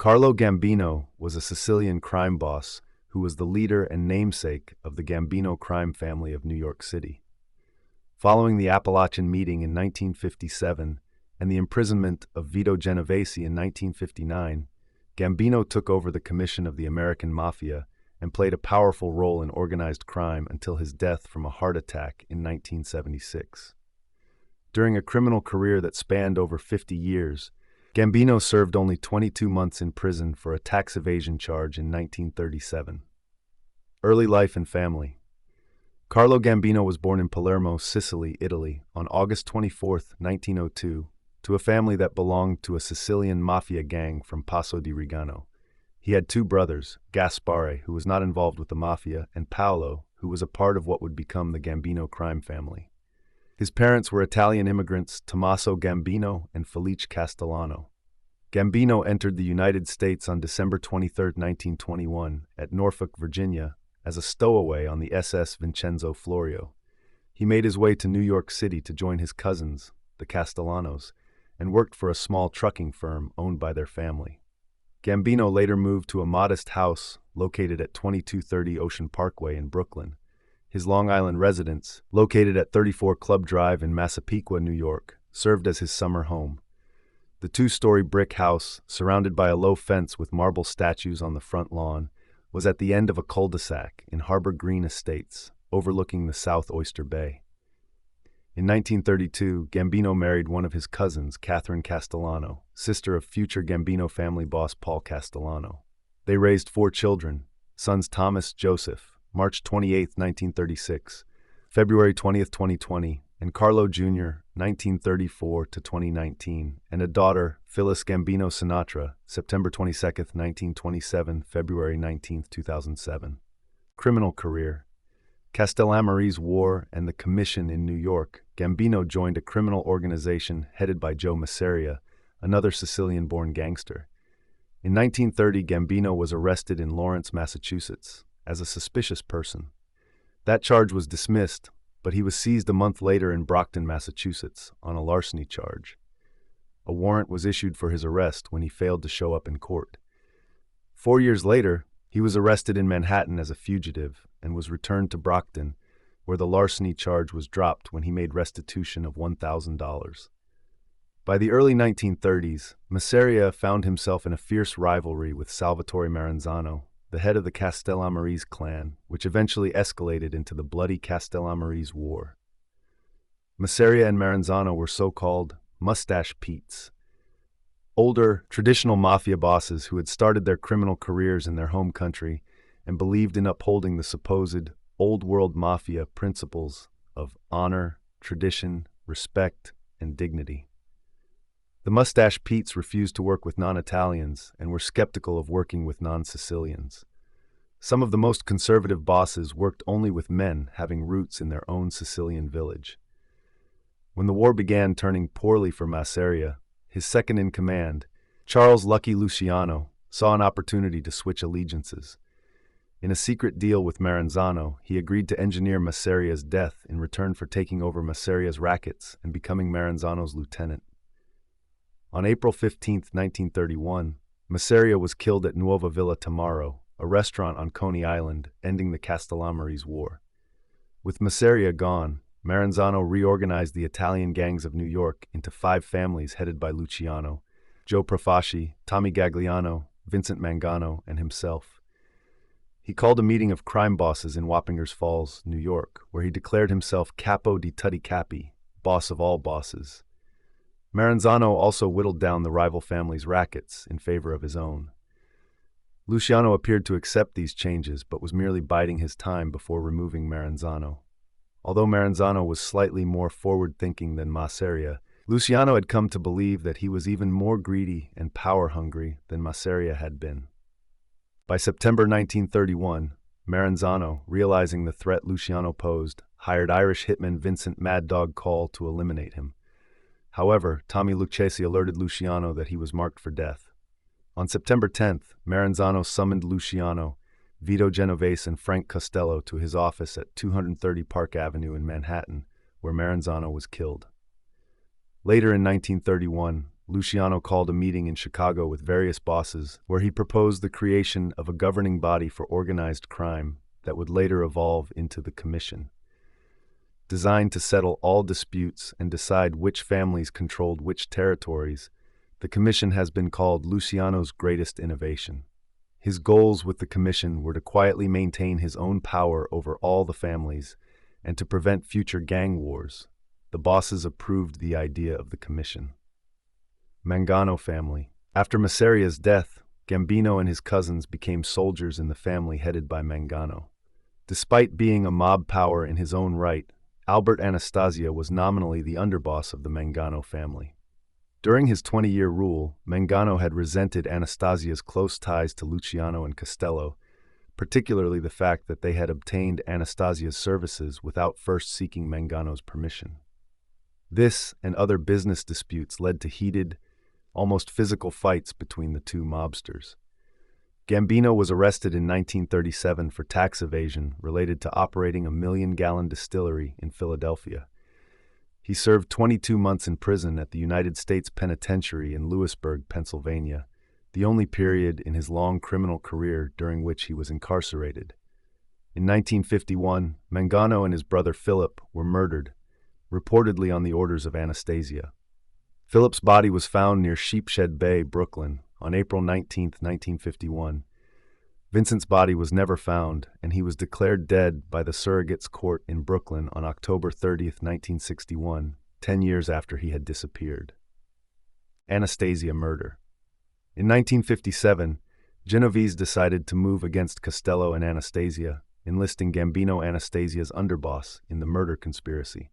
Carlo Gambino was a Sicilian crime boss who was the leader and namesake of the Gambino crime family of New York City. Following the Apalachin Meeting in 1957 and the imprisonment of Vito Genovese in 1959, Gambino took over the commission of the American Mafia and played a powerful role in organized crime until his death from a heart attack in 1976. During a criminal career that spanned over 50 years, Gambino served only 22 months in prison for a tax evasion charge in 1937. Early life and family. Carlo Gambino was born in Palermo, Sicily, Italy, on August 24, 1902, to a family that belonged to a Sicilian mafia gang from Passo di Rigano. He had two brothers, Gaspare, who was not involved with the mafia, and Paolo, who was a part of what would become the Gambino crime family. His parents were Italian immigrants Tommaso Gambino and Felice Castellano. Gambino entered the United States on December 23, 1921, at Norfolk, Virginia, as a stowaway on the SS Vincenzo Florio. He made his way to New York City to join his cousins, the Castellanos, and worked for a small trucking firm owned by their family. Gambino later moved to a modest house located at 2230 Ocean Parkway in Brooklyn. His Long Island residence, located at 34 Club Drive in Massapequa, New York, served as his summer home. The two-story brick house, surrounded by a low fence with marble statues on the front lawn, was at the end of a cul-de-sac in Harbor Green Estates, overlooking the South Oyster Bay. In 1932, Gambino married one of his cousins, Catherine Castellano, sister of future Gambino family boss Paul Castellano. They raised 4 children, sons Thomas Joseph, March 28, 1936, February 20, 2020, and Carlo Jr., 1934 to 2019, and a daughter, Phyllis Gambino Sinatra, September 22, 1927, February 19, 2007. Criminal career. Castellammari's War and the Commission in New York, Gambino joined a criminal organization headed by Joe Masseria, another Sicilian-born gangster. In 1930, Gambino was arrested in Lawrence, Massachusetts, as a suspicious person. That charge was dismissed, but he was seized a month later in Brockton, Massachusetts, on a larceny charge. A warrant was issued for his arrest when he failed to show up in court. 4 years later, he was arrested in Manhattan as a fugitive and was returned to Brockton, where the larceny charge was dropped when he made restitution of $1,000. By the early 1930s, Masseria found himself in a fierce rivalry with Salvatore Maranzano, the head of the Castellammari's clan, which eventually escalated into the bloody Castellammari's War. Masseria and Maranzano were so-called Mustache Petes, older, traditional mafia bosses who had started their criminal careers in their home country and believed in upholding the supposed old-world mafia principles of honor, tradition, respect, and dignity. The Mustache Petes refused to work with non-Italians and were skeptical of working with non-Sicilians. Some of the most conservative bosses worked only with men having roots in their own Sicilian village. When the war began turning poorly for Masseria, his second-in-command, Charles Lucky Luciano, saw an opportunity to switch allegiances. In a secret deal with Maranzano, he agreed to engineer Masseria's death in return for taking over Masseria's rackets and becoming Maranzano's lieutenant. On April 15, 1931, Masseria was killed at Nuova Villa Tamaro, a restaurant on Coney Island, ending the Castellammari's War. With Masseria gone, Maranzano reorganized the Italian gangs of New York into 5 families headed by Luciano, Joe Profaci, Tommy Gagliano, Vincent Mangano, and himself. He called a meeting of crime bosses in Wappingers Falls, New York, where he declared himself Capo di Tutti Capi, boss of all bosses. Maranzano also whittled down the rival family's rackets in favor of his own. Luciano appeared to accept these changes but was merely biding his time before removing Maranzano. Although Maranzano was slightly more forward-thinking than Masseria, Luciano had come to believe that he was even more greedy and power-hungry than Masseria had been. By September 1931, Maranzano, realizing the threat Luciano posed, hired Irish hitman Vincent Mad Dog Call to eliminate him. However, Tommy Lucchesi alerted Luciano that he was marked for death. On September 10th, Maranzano summoned Luciano, Vito Genovese, and Frank Costello to his office at 230 Park Avenue in Manhattan, where Maranzano was killed. Later in 1931, Luciano called a meeting in Chicago with various bosses where he proposed the creation of a governing body for organized crime that would later evolve into the Commission. Designed to settle all disputes and decide which families controlled which territories, the Commission has been called Luciano's greatest innovation. His goals with the Commission were to quietly maintain his own power over all the families and to prevent future gang wars. The bosses approved the idea of the Commission. Mangano family. After Masseria's death, Gambino and his cousins became soldiers in the family headed by Mangano. Despite being a mob power in his own right, Albert Anastasia was nominally the underboss of the Mangano family. During his 20-year rule, Mangano had resented Anastasia's close ties to Luciano and Castello, particularly the fact that they had obtained Anastasia's services without first seeking Mangano's permission. This and other business disputes led to heated, almost physical fights between the two mobsters. Gambino was arrested in 1937 for tax evasion related to operating a 1-million-gallon distillery in Philadelphia. He served 22 months in prison at the United States Penitentiary in Lewisburg, Pennsylvania, the only period in his long criminal career during which he was incarcerated. In 1951, Mangano and his brother Philip were murdered, reportedly on the orders of Anastasia. Philip's body was found near Sheepshead Bay, Brooklyn, on April 19, 1951. Vincent's body was never found, and he was declared dead by the surrogate's court in Brooklyn on October 30, 1961, 10 years after he had disappeared. Anastasia murder. In 1957, Genovese decided to move against Castello and Anastasia, enlisting Gambino, Anastasia's underboss, in the murder conspiracy.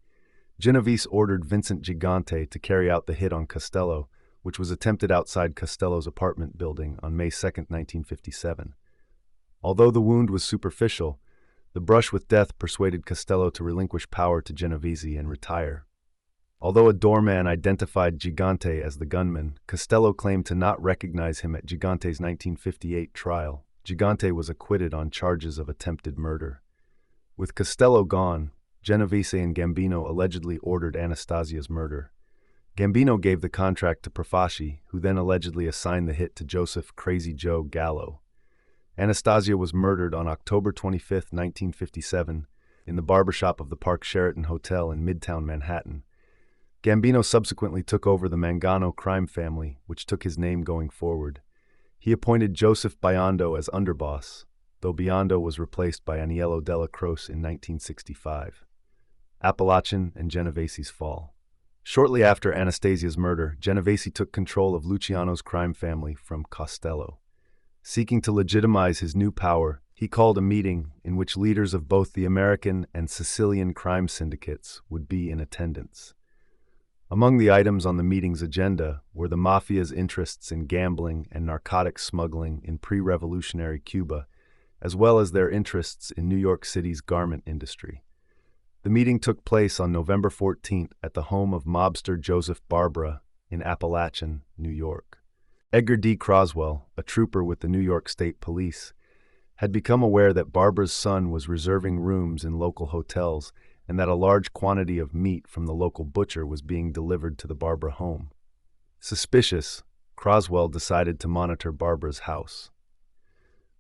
Genovese ordered Vincent Gigante to carry out the hit on Castello, which was attempted outside Castello's apartment building on May 2, 1957. Although the wound was superficial, the brush with death persuaded Castello to relinquish power to Genovese and retire. Although a doorman identified Gigante as the gunman, Castello claimed to not recognize him at Gigante's 1958 trial. Gigante was acquitted on charges of attempted murder. With Castello gone, Genovese and Gambino allegedly ordered Anastasia's murder. Gambino gave the contract to Profaci, who then allegedly assigned the hit to Joseph Crazy Joe Gallo. Anastasia was murdered on October 25, 1957, in the barbershop of the Park Sheraton Hotel in Midtown Manhattan. Gambino subsequently took over the Mangano crime family, which took his name going forward. He appointed Joseph Biondo as underboss, though Biondo was replaced by Aniello Della Croce in 1965. Apalachin and Genovese's fall. Shortly after Anastasia's murder, Genovese took control of Luciano's crime family from Castello. Seeking to legitimize his new power, he called a meeting in which leaders of both the American and Sicilian crime syndicates would be in attendance. Among the items on the meeting's agenda were the Mafia's interests in gambling and narcotics smuggling in pre-revolutionary Cuba, as well as their interests in New York City's garment industry. The meeting took place on November 14th at the home of mobster Joseph Barbara in Apalachin, New York. Edgar D. Croswell, a trooper with the New York State Police, had become aware that Barbara's son was reserving rooms in local hotels and that a large quantity of meat from the local butcher was being delivered to the Barbara home. Suspicious, Croswell decided to monitor Barbara's house.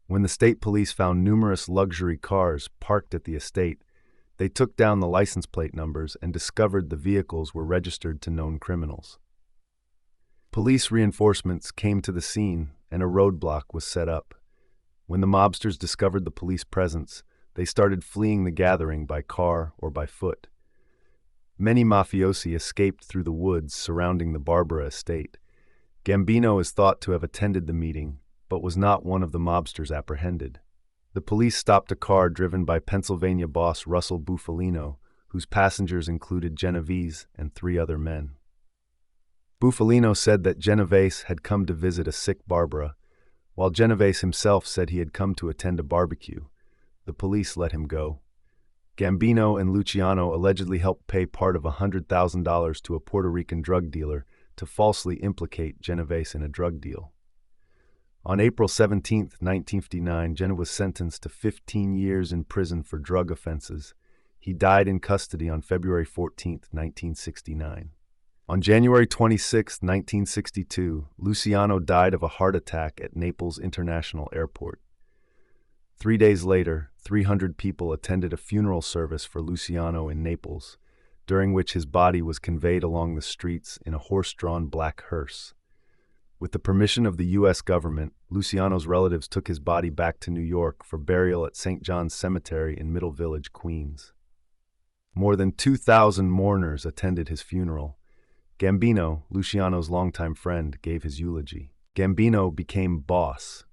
When the state police found numerous luxury cars parked at the estate, they took down the license plate numbers and discovered the vehicles were registered to known criminals. Police reinforcements came to the scene and a roadblock was set up. When the mobsters discovered the police presence, they started fleeing the gathering by car or by foot. Many mafiosi escaped through the woods surrounding the Barbara estate. Gambino is thought to have attended the meeting, but was not one of the mobsters apprehended. The police stopped a car driven by Pennsylvania boss Russell Bufalino, whose passengers included Genovese and 3 other men. Bufalino said that Genovese had come to visit a sick Barbara, while Genovese himself said he had come to attend a barbecue. The police let him go. Gambino and Luciano allegedly helped pay part of $100,000 to a Puerto Rican drug dealer to falsely implicate Genovese in a drug deal. On April 17, 1959, Genovese was sentenced to 15 years in prison for drug offenses. He died in custody on February 14, 1969. On January 26, 1962, Luciano died of a heart attack at Naples International Airport. 3 days later, 300 people attended a funeral service for Luciano in Naples, during which his body was conveyed along the streets in a horse-drawn black hearse. With the permission of the U.S. government, Luciano's relatives took his body back to New York for burial at St. John's Cemetery in Middle Village, Queens. More than 2,000 mourners attended his funeral. Gambino, Luciano's longtime friend, gave his eulogy. Gambino became boss.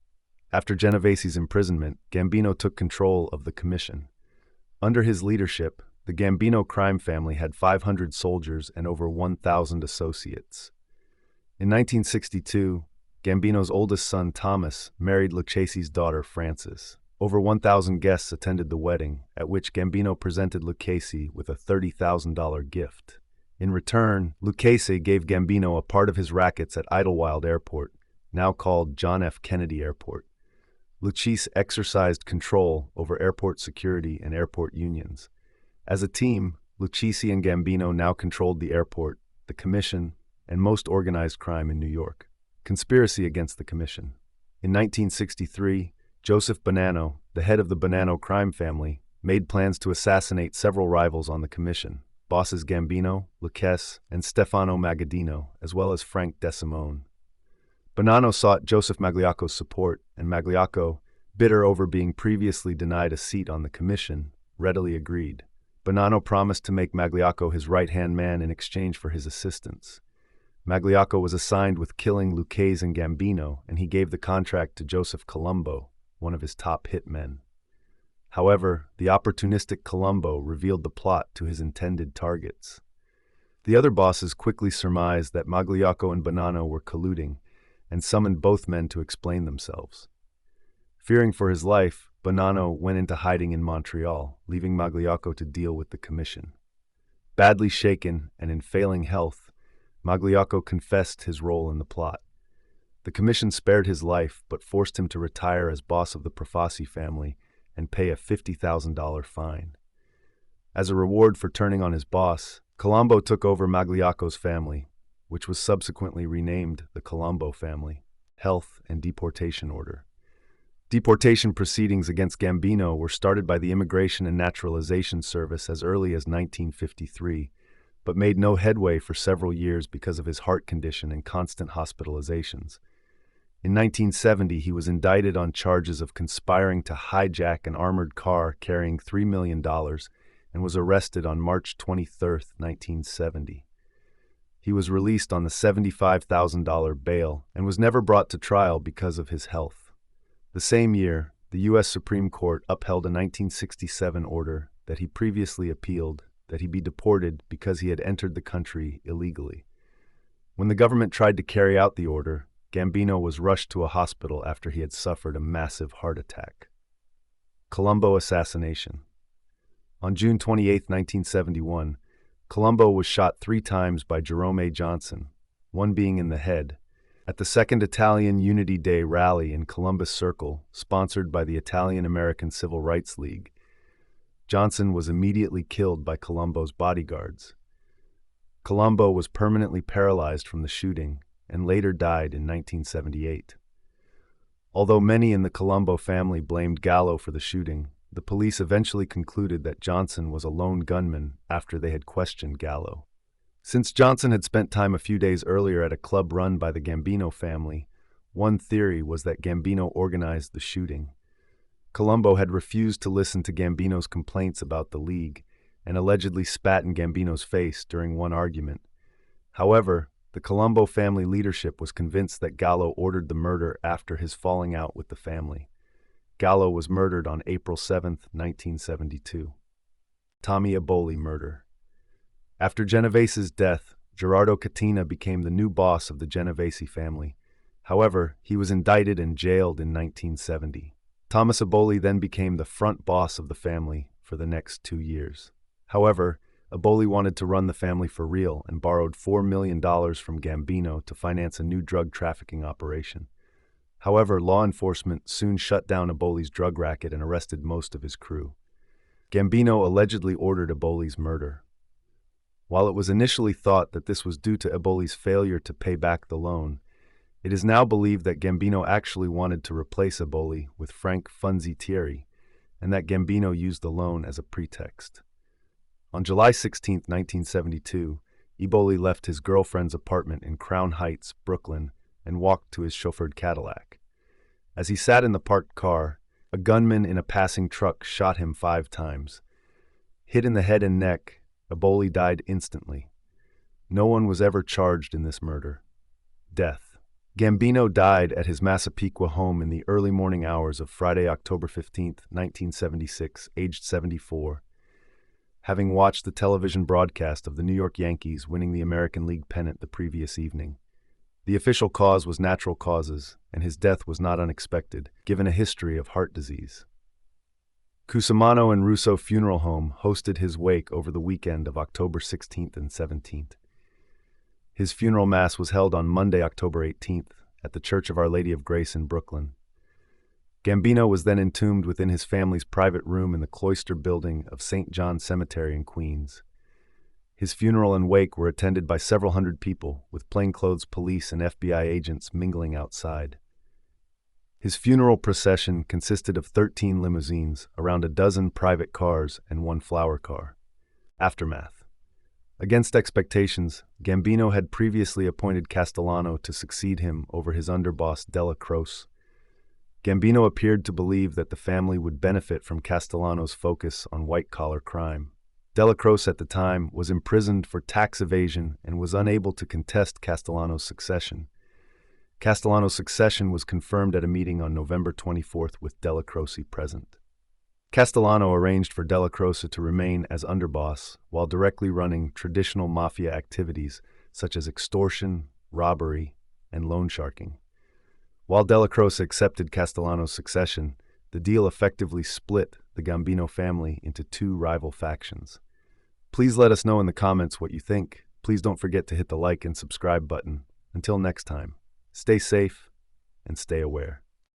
After Genovese's imprisonment, Gambino took control of the commission. Under his leadership, the Gambino crime family had 500 soldiers and over 1,000 associates. In 1962, Gambino's oldest son, Thomas, married Lucchese's daughter, Frances. Over 1,000 guests attended the wedding, at which Gambino presented Lucchese with a $30,000 gift. In return, Lucchese gave Gambino a part of his rackets at Idlewild Airport, now called John F. Kennedy Airport. Lucchese exercised control over airport security and airport unions. As a team, Lucchese and Gambino now controlled the airport, the commission, and most organized crime in New York. Conspiracy against the commission. In 1963, Joseph Bonanno, the head of the Bonanno crime family, made plans to assassinate several rivals on the commission, bosses Gambino, Lucchese, and Stefano Magaddino, as well as Frank De Simone. Bonanno sought Joseph Magliocco's support, and Magliocco, bitter over being previously denied a seat on the commission, readily agreed. Bonanno promised to make Magliocco his right-hand man in exchange for his assistance. Magliocco was assigned with killing Lucchese and Gambino, and he gave the contract to Joseph Colombo, one of his top hitmen. However, the opportunistic Colombo revealed the plot to his intended targets. The other bosses quickly surmised that Magliocco and Bonanno were colluding, and summoned both men to explain themselves. Fearing for his life, Bonanno went into hiding in Montreal, leaving Magliocco to deal with the commission. Badly shaken and in failing health, Magliocco confessed his role in the plot. The commission spared his life, but forced him to retire as boss of the Profassi family and pay a $50,000 fine. As a reward for turning on his boss, Colombo took over Magliocco's family, which was subsequently renamed the Colombo family, Health and Deportation Order. Deportation proceedings against Gambino were started by the Immigration and Naturalization Service as early as 1953, but made no headway for several years because of his heart condition and constant hospitalizations. In 1970, he was indicted on charges of conspiring to hijack an armored car carrying $3 million and was arrested on March 23, 1970. He was released on the $75,000 bail and was never brought to trial because of his health. The same year, the U.S. Supreme Court upheld a 1967 order that he previously appealed that he be deported because he had entered the country illegally. When the government tried to carry out the order, Gambino was rushed to a hospital after he had suffered a massive heart attack. Colombo assassination. On June 28, 1971, Colombo was shot 3 times by Jerome A. Johnson, one being in the head, at the Second Italian Unity Day rally in Columbus Circle, sponsored by the Italian American Civil Rights League. Johnson was immediately killed by Colombo's bodyguards. Colombo was permanently paralyzed from the shooting and later died in 1978. Although many in the Colombo family blamed Gallo for the shooting, the police eventually concluded that Johnson was a lone gunman after they had questioned Gallo. Since Johnson had spent time a few days earlier at a club run by the Gambino family, one theory was that Gambino organized the shooting. Colombo had refused to listen to Gambino's complaints about the League and allegedly spat in Gambino's face during one argument. However, the Colombo family leadership was convinced that Gallo ordered the murder after his falling out with the family. Gallo was murdered on April 7, 1972. Tommy Eboli murder. After Genovese's death, Gerardo Cattina became the new boss of the Genovese family. However, he was indicted and jailed in 1970. Thomas Eboli then became the front boss of the family for the next 2 years. However, Eboli wanted to run the family for real and borrowed $4 million from Gambino to finance a new drug trafficking operation. However, law enforcement soon shut down Eboli's drug racket and arrested most of his crew. Gambino allegedly ordered Eboli's murder. While it was initially thought that this was due to Eboli's failure to pay back the loan, it is now believed that Gambino actually wanted to replace Eboli with Frank Funzi Thierry, and that Gambino used the loan as a pretext. On July 16, 1972, Eboli left his girlfriend's apartment in Crown Heights, Brooklyn, and walked to his chauffeured Cadillac. As he sat in the parked car, a gunman in a passing truck shot him 5 times. Hit in the head and neck, Eboli died instantly. No one was ever charged in this murder. Death. Gambino died at his Massapequa home in the early morning hours of Friday, October 15, 1976, aged 74, having watched the television broadcast of the New York Yankees winning the American League pennant the previous evening. The official cause was natural causes, and his death was not unexpected, given a history of heart disease. Cusimano and Russo Funeral Home hosted his wake over the weekend of October 16th and 17th. His funeral mass was held on Monday, October 18th, at the Church of Our Lady of Grace in Brooklyn. Gambino was then entombed within his family's private room in the cloister building of St. John Cemetery in Queens. His funeral and wake were attended by several hundred people, with plainclothes police and FBI agents mingling outside. His funeral procession consisted of 13 limousines, around a dozen private cars, and 1 flower car. Aftermath. Against expectations, Gambino had previously appointed Castellano to succeed him over his underboss Della Croce. Gambino appeared to believe that the family would benefit from Castellano's focus on white-collar crime. Della Croce at the time was imprisoned for tax evasion and was unable to contest Castellano's succession. Castellano's succession was confirmed at a meeting on November 24th with Della Croce present. Castellano arranged for Della Croce to remain as underboss while directly running traditional mafia activities such as extortion, robbery, and loan sharking. While Della Croce accepted Castellano's succession, the deal effectively split the Gambino family into 2 rival factions. Please let us know in the comments what you think. Please don't forget to hit the like and subscribe button. Until next time, stay safe and stay aware.